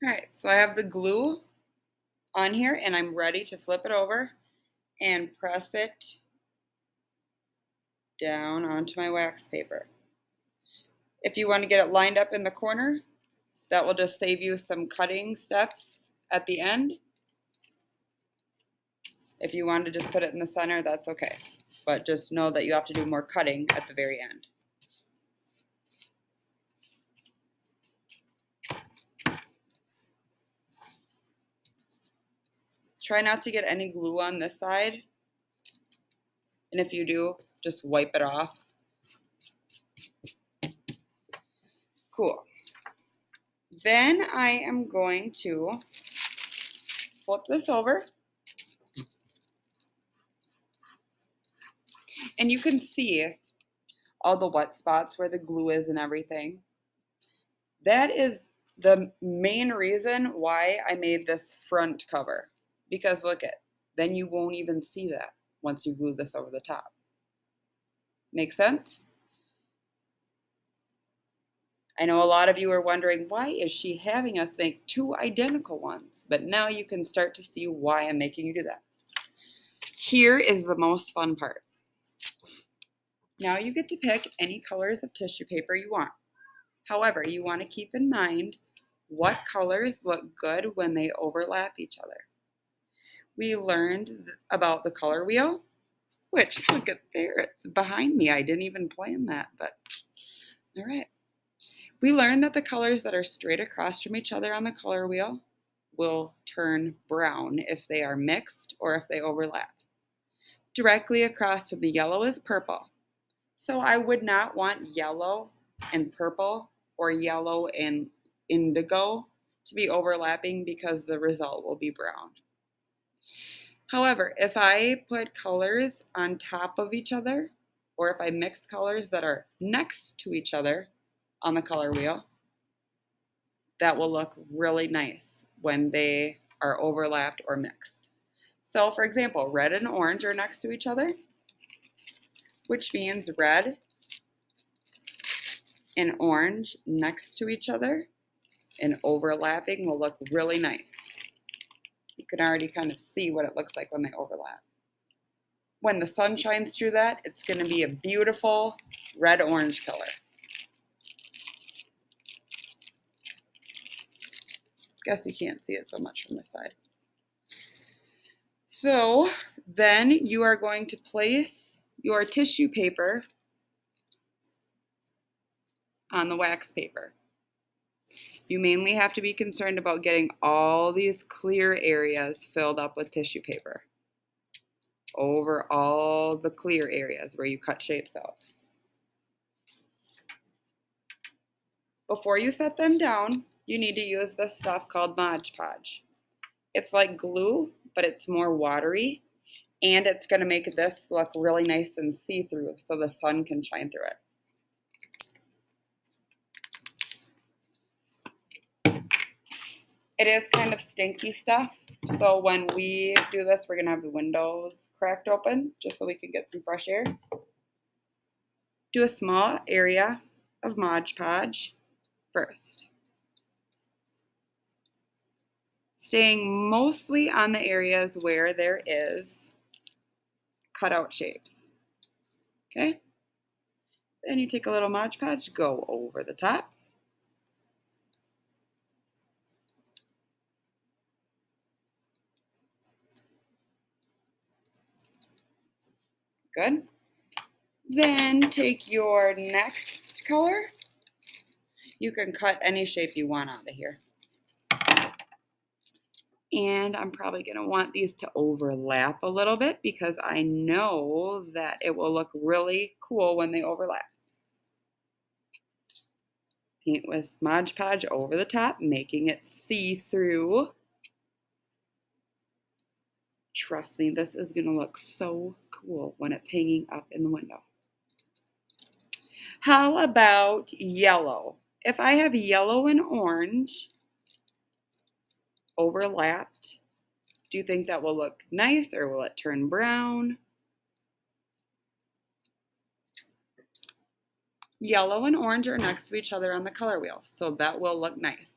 All right, so I have the glue on here and I'm ready to flip it over and press it down onto my wax paper. If you want to get it lined up in the corner, that will just save you some cutting steps at the end. If you want to just put it in the center, that's okay. But just know that you have to do more cutting at the very end. Try not to get any glue on this side. And if you do, just wipe it off. Cool. Then I am going to flip this over. And you can see all the wet spots where the glue is and everything. That is the main reason why I made this front cover. Because look at, then you won't even see that once you glue this over the top. Make sense? I know a lot of you are wondering, why is she having us make two identical ones? But now you can start to see why I'm making you do that. Here is the most fun part. Now you get to pick any colors of tissue paper you want. However, you want to keep in mind what colors look good when they overlap each other. We learned about the color wheel, which look at there, it's behind me. I didn't even plan that, but all right. We learned that the colors that are straight across from each other on the color wheel will turn brown if they are mixed or if they overlap. Directly across from the yellow is purple. So I would not want yellow and purple or yellow and indigo to be overlapping because the result will be brown. However, if I put colors on top of each other, or if I mix colors that are next to each other on the color wheel, that will look really nice when they are overlapped or mixed. So for example, red and orange are next to each other, which means red and orange next to each other and overlapping will look really nice. You can already kind of see what it looks like when they overlap. When the sun shines through that, it's going to be a beautiful red-orange color. Guess you can't see it so much from this side. So then you are going to place your tissue paper on the wax paper. You mainly have to be concerned about getting all these clear areas filled up with tissue paper over all the clear areas where you cut shapes out. Before you set them down, you need to use this stuff called Mod Podge. It's like glue, but it's more watery, and it's going to make this look really nice and see-through so the sun can shine through it. It is kind of stinky stuff, so when we do this, we're going to have the windows cracked open just so we can get some fresh air. Do a small area of Mod Podge first, staying mostly on the areas where there is cutout shapes. Okay? Then you take a little Mod Podge, go over the top. Good. Then take your next color. You can cut any shape you want out of here. And I'm probably going to want these to overlap a little bit because I know that it will look really cool when they overlap. Paint with Mod Podge over the top, making it see-through. Trust me, this is going to look so cool when it's hanging up in the window. How about yellow? If I have yellow and orange overlapped, do you think that will look nice or will it turn brown? Yellow and orange are next to each other on the color wheel, so that will look nice.